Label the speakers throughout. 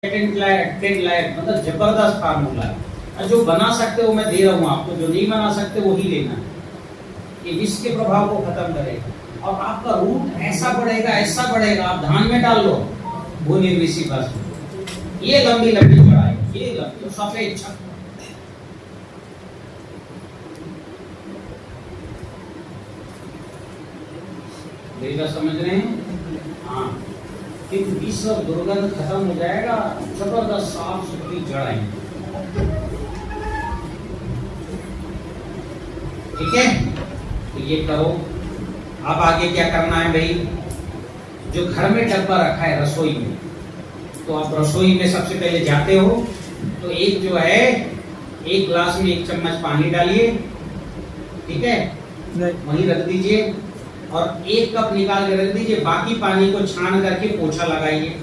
Speaker 1: मतलब जबरदस्त फार्मूला है। और जो बना सकते हो मैं दे रहा हूँ आपको, जो नहीं बना सकते वो ही लेना है। ये विष के प्रभाव को खत्म करेगा और आपका रूट ऐसा बढ़ेगा, आप धान में डाल लो वो निर्विषी बस। ये लंबी लंबी चढ़ाई, ये लंबी सफेद छत, समझ रहे हैं? हाँ, कि विष और दुर्गंध खत्म हो जाएगा, जबरदस्त साफ सुथरी जड़ आएंगी। ठीक है, तो ये करो। अब आगे क्या करना है भाई, जो घर में डब्बा रखा है रसोई में, तो आप रसोई में सबसे पहले जाते हो तो एक जो है, एक ग्लास में 1 चम्मच पानी डालिए, ठीक है, वहीं रख दीजिए और 1 कप निकाल के रख दीजिए। बाकी पानी को छान करके पोछा लगाइए।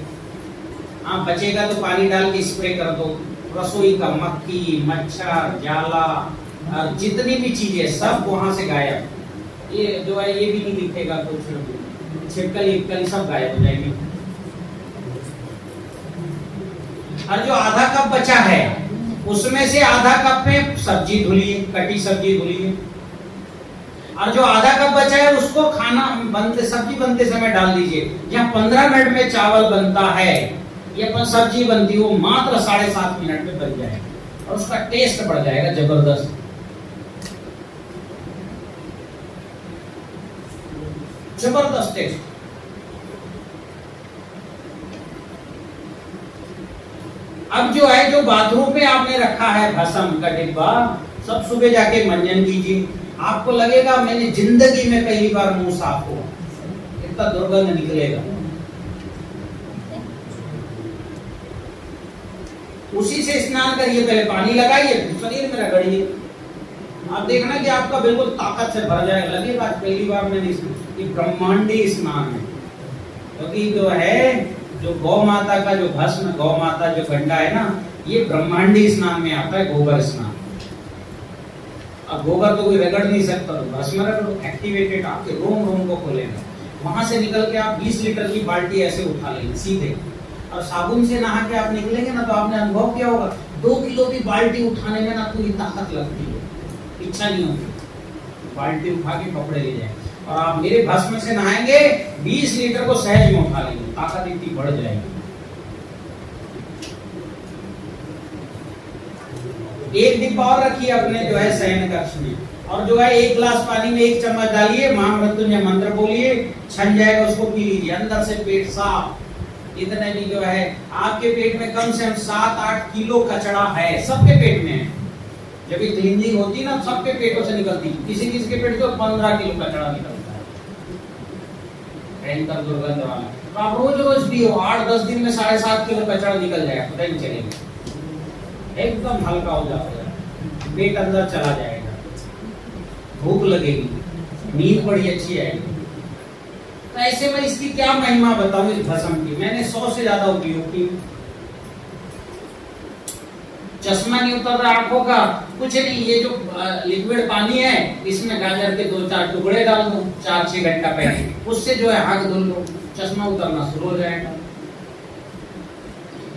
Speaker 1: हाँ, बचेगा तो पानी डाल के स्प्रे कर दो। रसोई का मक्खी, मच्छर, जाला और जितनी भी चीजें सब वहां से गायब। ये जो है ये भी नहीं दिखेगा, कुछ छिपकली सब गायब हो जाएंगे। और जो आधा कप बचा है उसमें से आधा कप में सब्जी धुलिए, कटी सब्जी धुलिए, और जो आधा कप बचा है उसको सब्जी बनते समय डाल दीजिए। जहाँ 15 मिनट में चावल बनता है, ये सब्जी बनती है, वो मात्र 7.5 मिनट में बन जाएगा और उसका टेस्ट बढ़ जाएगा जबरदस्त। जबरदस्त टेस्ट। अब जो है, जो बाथरूम में आपने रखा है भस्म का डिब्बा, सब सुबह जाके मंजन कीजिए। आपको लगेगा मैंने जिंदगी में पहली बार मुंह साफ हुआ, इतना दुर्गंध निकलेगा। उसी से स्नान करिए, पहले पानी लगाइए, शरीर में रगड़िए। आप देखना कि आपका बिल्कुल ताकत से भर जाएगा, लगेगा पहली बार मैंने ये ब्रह्मांडी स्नान है। क्योंकि जो है, जो गौ माता का जो भस्म, गौ माता जो गंडा है ना, ये ब्रह्मांडी स्नान में आता है, गोबर स्नान। अब गोबर तो कोई रगड़ नहीं सकता, तो भस्म रगड़ो, एक्टिवेटेड, आपके रोम रोम को खोलेगा। वहां से निकल के आप 20 लीटर की बाल्टी ऐसे उठा लेंगे सीधे, और साबुन से नहा के आप निकलेंगे ना, तो आपने अनुभव किया होगा 2 किलो की बाल्टी उठाने में ना पूरी ताकत लगती है, इच्छा नहीं होती। बाल्टी उठा के कपड़े ले जाए और आप मेरे भस्म से नहाएंगे, 20 लीटर को सहज में उठा लेंगे, ताकत इतनी बढ़ जाएगी। एक डिब्बा और रखिए अपने जो है शयन कक्ष में, और जो है 1 गिलास पानी में 1 चम्मच डालिए, महामृत्युंजय मंत्र बोलिए, छन जाएगा, उसको पी लीजिए। अंदर से पेट साफ। इतने भी जो है, आपके पेट में कम से कम 7-8 किलो कचरा है, सबके पेट में है। जब ये क्लीनिंग होती है ना, सबके पेटों से निकलती है। किसी किसी के पेट से 15 किलो कचरा निकलता है, भयंकर दुर्गंध वाला। तो आप रोज रोज पियो, 8-10 दिन में 7.5 किलो कचरा निकल जाएगा, पता ही नहीं चलेगा, एकदम हल्का हो जाएगा, पेट अंदर चला जाएगा, भूख लगेगी, नींद बड़ी अच्छी आएगी। तो ऐसे में इसकी क्या महिमा बताऊं इस भस्म की। मैंने 100 से ज्यादा उपयोग की। चश्मा नहीं उतर रहा आंखों का, कुछ नहीं, ये जो लिक्विड पानी है, इसमें गाजर के 2-4 टुकड़े डाल दो 4-6 घंटा पहले, उससे जो है हाथ धुल लो, चश्मा उतरना शुरू हो जाएगा।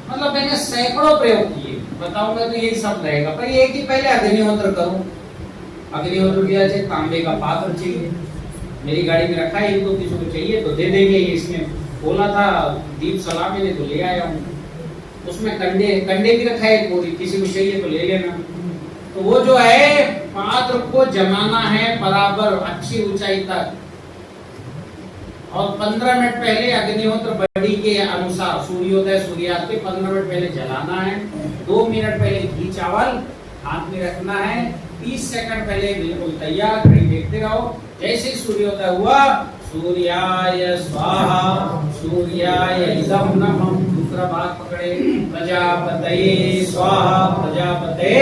Speaker 1: मतलब मैंने सैकड़ों प्रयोग किए, बताऊंगा तो यही सब रहेगा। पर ये कि पहले अग्निहोत्र करो। अग्निहोत्र किया चाहिए, तांबे का पात्र चाहिए, मेरी गाड़ी में रखा है, इनको किसी को चाहिए तो दे देंगे। इसमें बोला था दीप सलाह मैंने तो ले आया हूँ। उसमें कंडे भी रखा है, पूरी किसी को चाहिए तो ले लेना। तो वो जो है, पात्र को जमाना है बराबर अच्छी ऊंचाई तक, और 15 मिनट पहले अग्निहोत्र बड़ी के अनुसार, सूर्योदय सूर्यास्त के 15 मिनट पहले जलाना है। 2 मिनट पहले घी चावल हाथ में रखना है। 30 सेकंड पहले बिल्कुल तैयार, घड़ी देखते रहो। जैसे सूर्योदय हुआ, सूर्याय स्वाहा, सूर्याय इदं नमः, दूसरा भाग पकड़े, प्रजापतये स्वाहा, प्रजापतये।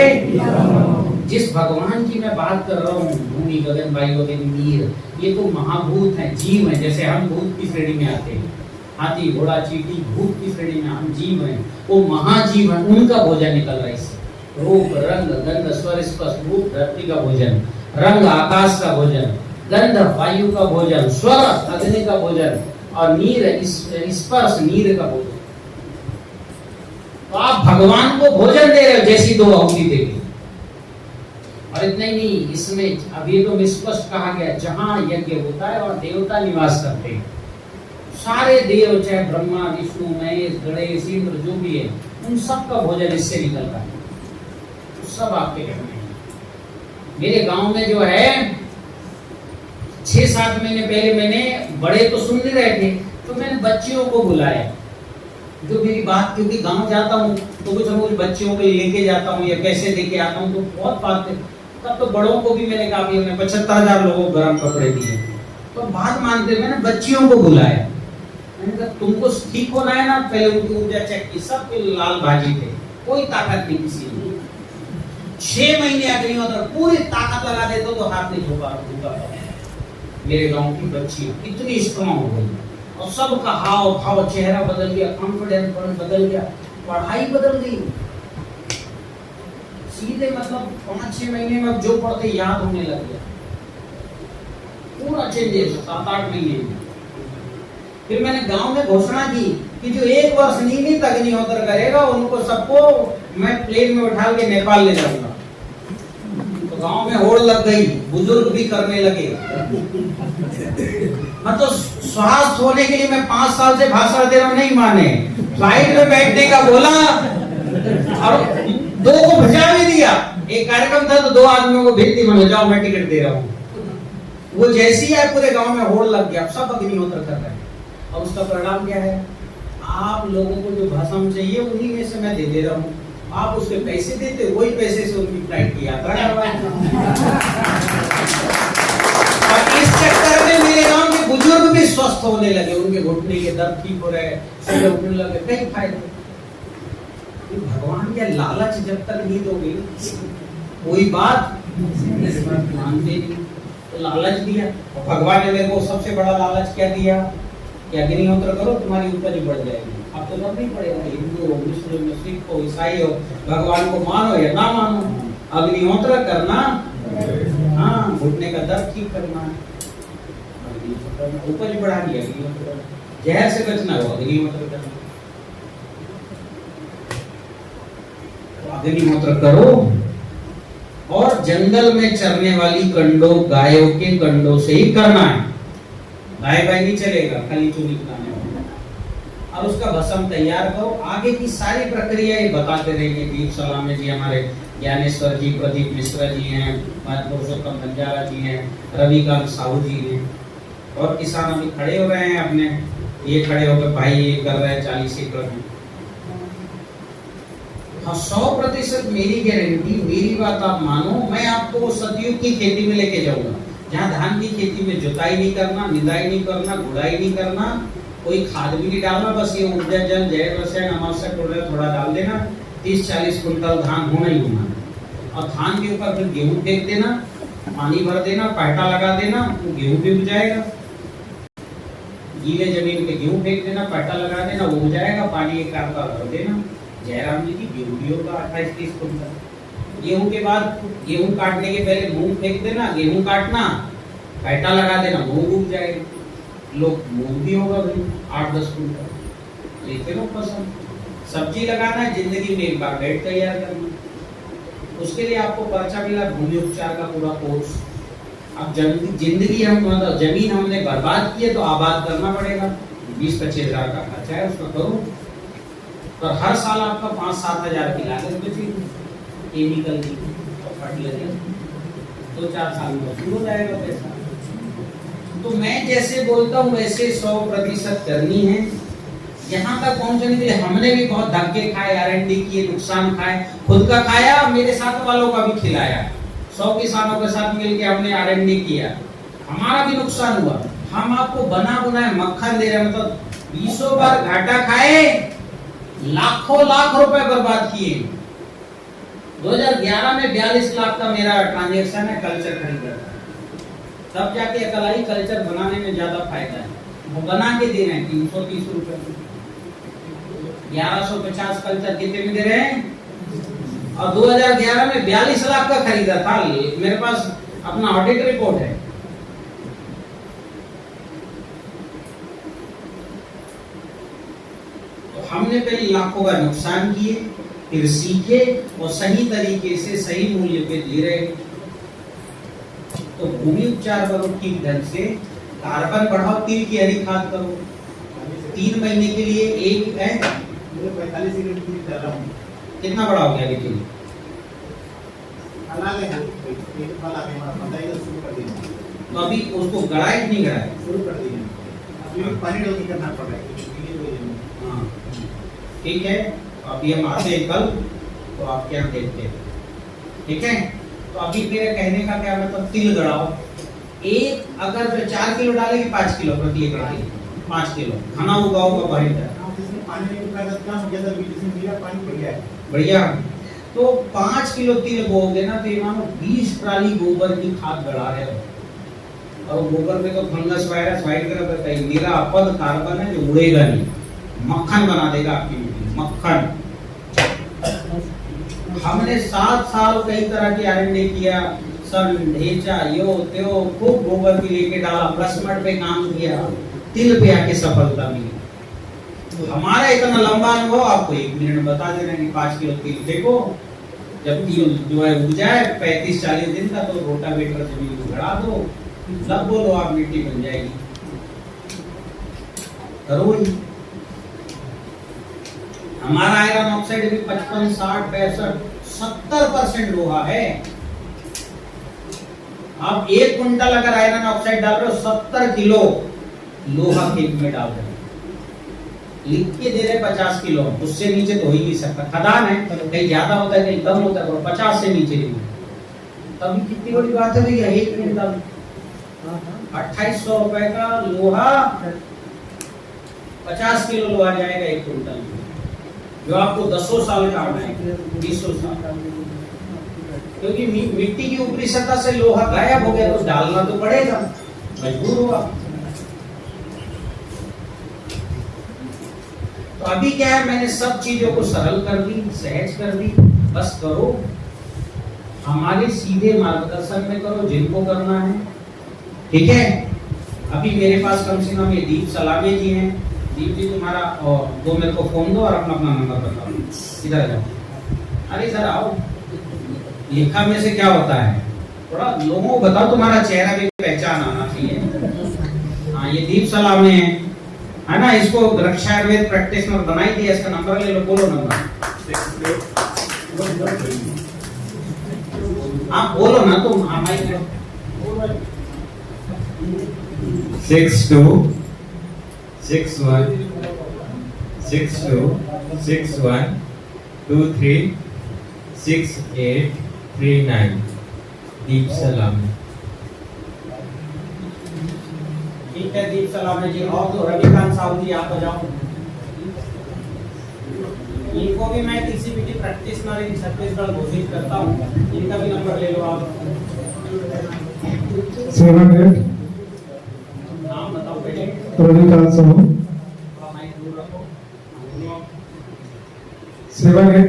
Speaker 1: जिस भगवान की मैं बात कर रहा हूँ, भूमि गगन वायु नीर, ये तो महाभूत है, जीव है। जैसे हम भूत की श्रेणी में आते हैं, हाथी घोड़ा चींटी, भूत की श्रेणी में हम जीव हैं, वो महाजीव है, उनका भोजन निकल रहा है इससे। रूप रंग गंध स्वर स्पर्श, रूप धरती का भोजन, रंग आकाश का भोजन, गंध वायु का भोजन, स्वर अग्नि का भोजन, और नीर स्पर्श नीर का भोजन। तो आप भगवान को भोजन दे रहे हो जैसी 2 आहुति देगी। और इतना ही नहीं, इसमें अभी तो स्पष्ट कहा गया जहां यज्ञ होता है और देवता निवास करते हैं, सारे देव चाहे ब्रह्मा विष्णु महेश गणेश इंद्र जो भी है, उन सब का भोजन इससे निकलता है, तो सब आपके घर में है। मेरे गांव में जो है 6-7 महीने पहले मैंने, बड़े तो सुन नहीं रहे थे, तो मैंने बच्चियों को बुलाया, जो मेरी बात, क्योंकि गांव जाता हूँ तो कुछ ना कुछ बच्चियों को लेके जाता हूँ या पैसे देके आता हूँ, तो बहुत बात है। तब तो बड़ों को भी मैंने कहा, हमने 75,000 लोगों को गर्म कपड़े दिए, तो बात मानते, मैंने बच्चियों को बुलाया, मैंने कहा तुमको ठीक होना है ना, पहले उनकी ऊर्जा चेक की, सब लाल बाजी थे, कोई ताकत नहीं किसी में। 6 महीने अग्निहोत्र पूरी ताकत लगा देते तो हाथ नहीं झुका। मेरे गांव की बच्ची इतनी स्ट्रॉन्ग हो गई, और सबका हाव भाव, चेहरा बदल गया, कॉन्फिडेंस बदल गया, पढ़ाई बदल गई सीधे, मतलब 5-6 महीने में जो पढ़ते याद होने लग गया, पूरा चेंजेस 7-8 महीने में। फिर मैंने गांव में घोषणा की कि जो 1 वर्ष नियमित अग्निहोत्र करेगा उनको सबको मैं प्लेन में उठा के नेपाल ले जाऊंगा। तो गांव में होड़ लग गई, बुजुर्ग भी करने लगे। मतलब स्वास्थ्य होने के लिए मैं 5 साल से भाषण दे रहा हूँ, नहीं माने, फ्लाइट में बैठने का बोला और 2 को भेजा भी दिया। एक कार्यक्रम था तो 2 आदमियों को भेज दी, मैं जाओ मैं टिकट दे रहा हूँ। वो जैसी है पूरे गांव में होड़ लग गया, सब अग्निहोत्र कर रहे हैं। और उसका परिणाम क्या है, आप लोगों को जो भाषण चाहिए उन्हीं में से मैं दे रहा हूँ, आप उसके पैसे देते, वही पैसे से उनकी फ्लाइट की यात्रा करवाए। और इस चक्कर में मेरे गांव के बुजुर्ग भी स्वस्थ होने लगे, उनके घुटने के दर्द ठीक हो रहे, सुबह उठने लगे, कई फायदे। भगवान क्या लालच, जब तक नींद हो गई कोई बात मानते नहीं, तो लालच दिया। और भगवान ने मेरे को सबसे बड़ा लालच क्या दिया कि अग्निहोत्र करो तुम्हारी उपज बढ़ जाएगी। अब तो करना ही पड़ेगा, हिंदू हो, मुस्लिम हो, सिख हो, ईसाई हो, भगवान को मानो या ना मानो, अग्निहोत्र करना, हाँ, घुटने का दर्द ठीक करना, उपज बढ़ानी, अग्निहोत्र, जहर से बचना हो अग्निहोत्र करना। अग्निहोत्र करो, और जंगल में चरने वाली कंडों, गायों के कंडों से ही करना है, गाय बाय नहीं चलेगा, खली चूनी बनाने। और उसका भस्म तैयार करो। आगे की सारी प्रक्रिया ये बताते रहेंगे दीप सलामे जी, हमारे ज्ञानेश्वर जी, प्रदीप मिश्रा जी हैं, पुरुषोत्तम बंजारा जी हैं, रविकांत साहू जी हैं, और किसान अभी खड़े हो रहे हैं अपने, ये खड़े होकर भाई ये कर रहे हैं 40 एकड़ में। हाँ, 100% मेरी गारंटी, मेरी बात आप मानो, मैं आपको सतयुग की खेती में लेके जाऊंगा, जहाँ धान की खेती में जुताई नहीं करना, निदाई नहीं करना, गुड़ाई नहीं करना, कोई खाद भी नहीं डालना, बस ये ऊर्जा जल जैव रसायन अनावश्यक थोड़ा डाल देना, 30-40 कुंटल धान होना ही होना, और धान के ऊपर फिर गेहूं फेंक देना, पानी भर देना, पाटा लगा देना, तो गेहूं भी उग जाएगा। गीले जमीन पे गेहूं फेंक देना, पाटा लगा देना, वो उग जाएगा, पानी एक आध बार भर देना, जयराम जी की गेहूं भी होगा 28-30 कुंटल। गेहूं के बाद, गेहूं काटने के पहले मूंग फेंक देना, गेहूं काटना, पाटा लगा देना, मूंग उग जाएगा, लोग मूंग भी होगा भाई 8-10 कुंटल। लेते लोग पसंद। सब्जी लगाना है, जिंदगी में एक बार बेड तैयार करना, उसके लिए आपको पर्चा मिला भूमि उपचार का पूरा कोर्स। अब जिंदगी हम, मतलब जमीन हमने बर्बाद की है तो आबाद करना पड़ेगा, 20-25 हजार का खर्चा है, उसमें करो। पर हर साल आपका 5-7 हजार की लागत बची, केमिकल की और फर्टिलाइजर, 2-4 साल में वसूल हो जाएगा पैसा। तो मैं जैसे बोलता हूँ वैसे 100% करनी है। यहाँ तक पहुँचने के लिए हमने भी बहुत धक्के खाए, R&D किए, नुकसान खाए, खुद का खाया, मेरे साथ वालों का भी खिलाया। 100 किसानों के साथ मिलकर हमने R&D किया, हमारा भी नुकसान हुआ। हम आपको बना बनाए मक्खन दे रहे हैं, मतलब 20 बार घाटा खाए, लाखों लाख रुपए बर्बाद किए। 2011 में 42 लाख का मेरा ट्रांजैक्शन है कल्चर खरीदने का, तब जाके अकल आई कल्चर बनाने में ज्यादा फायदा है। वो बना के दे रहे हैं 330 रुपए, 1150 कल्चर कितने में दे रहे हैं। और 2011 में 42 लाख का खरीदा था, मेरे पास अपना ऑडिट रिपोर्ट है। हमने पहले लाखों का नुकसान किए, फिर सीखे और सही तरीके से सही मूल्य पे दे रहे। तो भूमि उपचार करो ठीक ढंग से, कार्बन बढ़ाओ, तिल की हरी खाद करो। 3 महीने के लिए एक है
Speaker 2: 45 यूनिट कर रहा हूँ।
Speaker 1: कितना बड़ा हो गया लेकिन
Speaker 2: शुरू कर दिया।
Speaker 1: तो अभी उसको गड़ाए कि नहीं गड़ाए?
Speaker 2: शुरू कर दिया। अभी पानी डाल के करना पड़ रहा है।
Speaker 1: हाँ ठीक है, तो अभी हम आते हैं कल, तो आपके यहाँ देखते हैं, ठीक है। तो अभी मेरे कहने का क्या मतलब, तिल गड़ाओ। एक अगर 4 किलो डालेंगे 5 किलो प्रति एकड़ के, 5 किलो घना उगाओगा बढ़िया,
Speaker 2: पानी नहीं उगाया तो हो गया था, बीच में गिरा पानी पड़ गया है।
Speaker 1: बढ़िया। तो 5 किलो तिल बोओगे ना, तो ये मानो 20 ट्राली गोबर की खाद गड़ा रहे हो। और गोबर में तो फंगस वायरस व्हाइट कलर रहता है, निरापद कार्बन है जो उड़ेगा नहीं, मक्खन बना देगा आपकी मिट्टी, मक्खन। हमने 7 साल कई तरह की R&D किया, सन ढेंचा यो त्यो, खूब गोबर की लेके डाला, प्लसमट पे काम किया, तिल पे आके सफलता मिली। हमारा इतना लंबा अनुभव आपको 1 मिनट में बता दे रहे हैं। 5 किलो तिल देखो, जब तिल जो है उग जाए 35-40 दिन का, तो रोटावेटर जमीन को गड़ा दो, तब बोलो आप मिट्टी बन जाएगी। करो ही। हमारा आयरन ऑक्साइड भी 55, 60, 65, 70% लोहा है। आप 1 कुंटल अगर आयरन ऑक्साइड डाल रहे हो, 70 किलो लोहा खेत में डाल रहे हो। लिख के दे रहे 50 किलो, उससे नीचे तो हो ही नहीं सकता। खदान है, कहीं ज्यादा होता है कहीं कम होता है, 50 से नीचे नहीं। तभी कितनी बड़ी बात है भैया, 1 कुंटल 2800 रुपए का लोहा, 50 किलो लोहा जाएगा 1 कुंटल, जो आपको 10 साल काम है, 20 साल। क्योंकि मिट्टी की ऊपरी सतह से लोहा गायब हो गया, तो डालना तो पड़ेगा, मजबूर हुआ। तो अभी क्या है, मैंने सब चीजों को सरल कर दी, सहज कर दी। बस करो, हमारे सीधे मार्गदर्शन में करो जिनको करना है, ठीक है। अभी मेरे पास कम से कम ये दीप सलामे जी हैं। दीप जी तुम्हारा और दो मेरे को फोन दो और अपना नंबर बताओ। इधर जाओ, अरे इधर आओ। लेखा में से क्या होता है, थोड़ा लोगों को बताओ, तुम्हारा चेहरा भी पहचान आना चाहिए। हाँ, ये दीप सलामे है ना, इसको रक्षा आयुर्वेद प्रैक्टिशनर बनाई दिया। इसका नंबर ले लो, बोलो नंबर। आप बोलो ना तुम, माइक लो।
Speaker 3: 62 61 62 61 23 68 39 दीप सलामी।
Speaker 1: ठीक है दीप सलामी जी। और तो रविकांत साहू जी आप बजाओ। इनको भी मैं टीसीबीटी प्रैक्टिशनर इन छत्तीसगढ़ घोषित करता हूँ। इनका भी नंबर ले लो आप।
Speaker 4: 700
Speaker 1: नाम बताओ पहले।
Speaker 4: रविकांत साहू।
Speaker 1: थोड़ा माइक दूर रखो।
Speaker 4: 78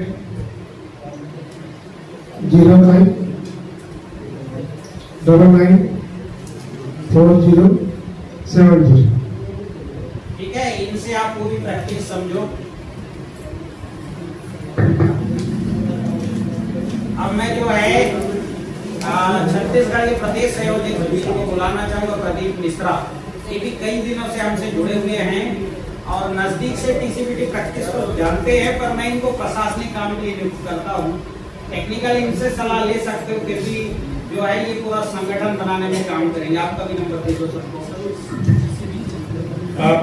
Speaker 4: 05 99 40 70।
Speaker 1: ठीक है, इनसे आप पूरी प्रैक्टिस समझो। अब मैं जो है छत्तीसगढ़ के प्रदेश सहयोगी समिति को बुलाना चाहूंगा, प्रदीप मिश्रा। ये भी कई दिनों से हमसे जुड़े हुए हैं और नजदीक से टीसीबीटी प्रैक्टिस को जानते हैं, पर मैं इनको प्रशासनिक काम के लिए नियुक्त करता हूँ। टेक्निकल इनसे सलाह ले सकते हो, फिर भी जो है ये पूरा संगठन बनाने में काम करेंगे। आपका भी नंबर दे दो सबको।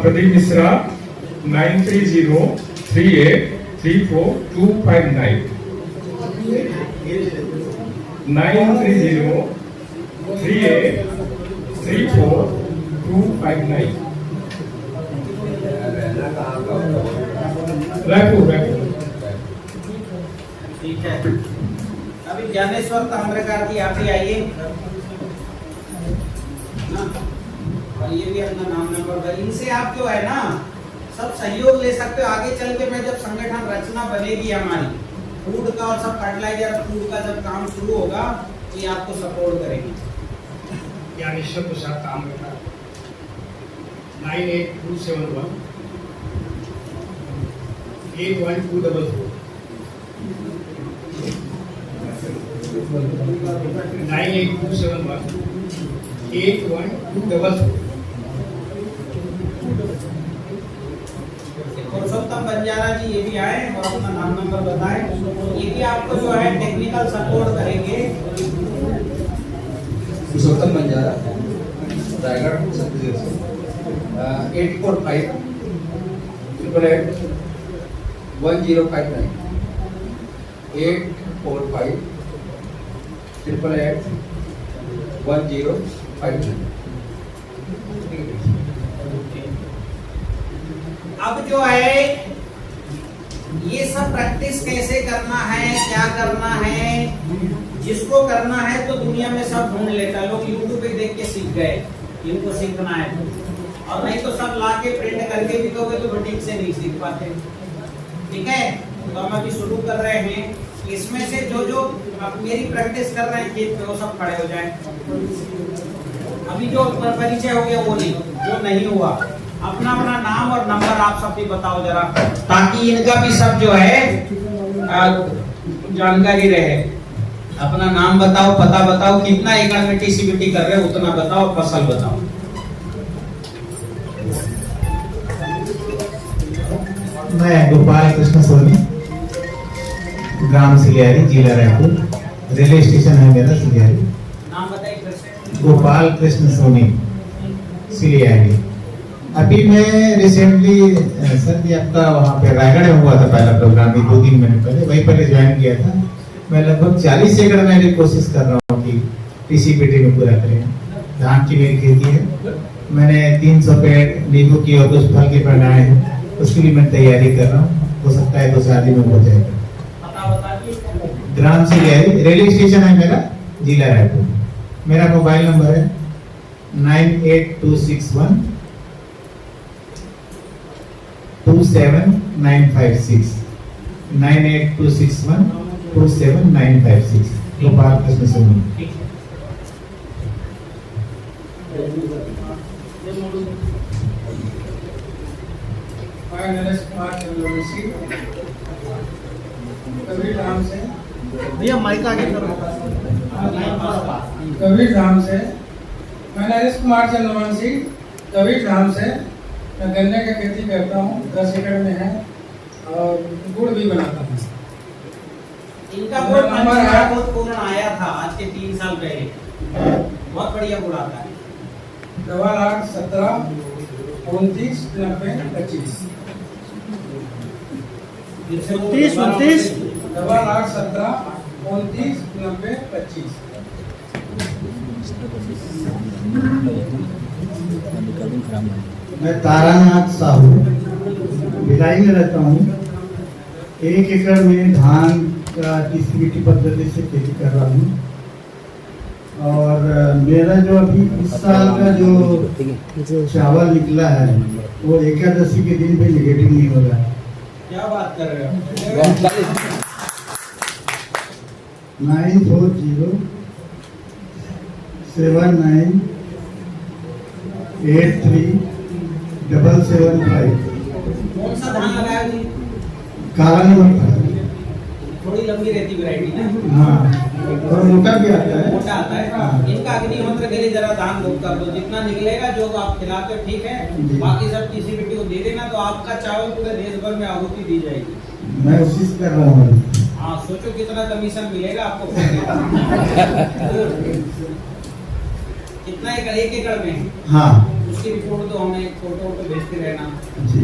Speaker 4: प्रदीप मिश्रा 930 38 34 259 930 38 34 259 रायपुर।
Speaker 1: ठीक है, अभी ज्ञानेश्वर ताम्रकार जी आप ही आइए ना, और ये भी अपना नाम नंबर पर। इनसे आप जो है ना सब सहयोग ले सकते हो। आगे चल के मैं जब संगठन रचना बनेगी हमारी, फूड का और सब फर्टिलाइजर फूड का जब काम शुरू होगा, तो ये आपको सपोर्ट करेगी।
Speaker 2: ज्ञानेश्वर प्रसाद ताम्रकार 98271 81244 98271 81244
Speaker 1: पुरुषोत्तम बंजारा जी ये भी आए और अपना नाम नंबर बताएं। ये भी आपको जो है टेक्निकल सपोर्ट करेंगे।
Speaker 5: पुरुषोत्तम बंजारा रायगढ़ छत्तीसगढ़ से 845 888 1059 845 1059।
Speaker 1: अब जो है ये सब प्रैक्टिस कैसे करना है, क्या करना है, जिसको करना है तो दुनिया में सब ढूंढ लेता है। लोग YouTube पे देख के सीख गए, इनको सीखना है और नहीं तो सब ला के प्रिंट करके भी दोगे तो ठीक से नहीं सीख पाते। ठीक है, तो हम अभी शुरू कर रहे हैं। इसमें से जो जो मेरी प्रैक्टिस कर रहे हैं खेत पे वो सब खड़े हो जाए। अभी जो परिचय हो गया वो नहीं, जो नहीं हुआ अपना अपना नाम और नंबर आप सब भी बताओ जरा, ताकि इनका भी सब जो है जानकारी रहे। अपना नाम बताओ, पता बताओ, कितना एकड़ में टीसीबीटी कर रहे हो उतना बताओ, फसल बताओ।
Speaker 6: मैं गोपाल कृष्ण सोनी, ग्राम सिलियारी, जिला रायपुर। रेलवे स्टेशन है मेरा सिलियारी।
Speaker 1: नाम बताइए फिर से।
Speaker 6: गोपाल कृष्ण सोनी, सिलियारी। अभी मैं रिसेंटली सर जी आपका वहाँ पे रायगढ़ में हुआ था पहला प्रोग्राम, 2-3 महीने पहले, वहीं पहले ज्वाइन किया था। मैं लगभग 40 एकड़ में कोशिश कर रहा हूँ कि टीसीबीटी में पूरा करें। धान की मेरी खेती है, मैंने 300 पेड़ नींबू की और कुछ फल के बनाए हैं, उसके लिए मैं तैयारी कर रहा हूँ। हो सकता है 2 दिन में हो जाएगा। ग्राम सिलियारी, रेलवे स्टेशन है मेरा, जिला रायपुर। मेरा मोबाइल नंबर है 98261 27956 98261 27956। गोपाल कृष्ण सोनी।
Speaker 2: भैया माइक आगे करो।
Speaker 7: कबीर धाम से मैं नरेश कुमार चंद्रवंशी, कबीर धाम से। मैं गन्ने की खेती करता हूँ, 10 एकड़ में है और गुड़ भी बनाता हूँ।
Speaker 1: इनका गुड़ बहुत पूर्ण आया था आज के 3 साल पहले, बहुत बढ़िया गुड़ आता है।
Speaker 7: 817 29 90 25 817 29 90 25।
Speaker 6: मैं तारानाथ साहू, भिलाई में रहता हूँ। 1 एकड़ में धान का टीसीबीटी पद्धति से खेती कर रहा हूँ। और मेरा जो अभी इस साल का जो चावल निकला है वो एकादशी के दिन भी निगेटिव नहीं हो रहा है।
Speaker 1: क्या बात कर रहे हो?
Speaker 6: 940 79 83 775।
Speaker 1: कौन सा धान लगाया जी?
Speaker 6: काला नमक था।
Speaker 1: थोड़ी लंबी रहती वैरायटी ना।
Speaker 6: हाँ, और मोटा भी आता है।
Speaker 1: मोटा आता है। इनका अग्निहोत्र के लिए जरा दान बुक कर दो, जितना निकलेगा जो आप खिलाते हो ठीक है, बाकी सब टीसीबीटी को दे देना, तो आपका चावल पूरे देश भर में आहुति दी जाएगी।
Speaker 6: मैं कोशिश कर रहा हूँ।
Speaker 1: हाँ, सोचो कितना कमीशन मिलेगा आपको। कितना एकड़? 1 एकड़ में?
Speaker 6: हाँ
Speaker 1: उसकी रिपोर्ट तो हमें फोटो भेजते रहना।
Speaker 6: जी।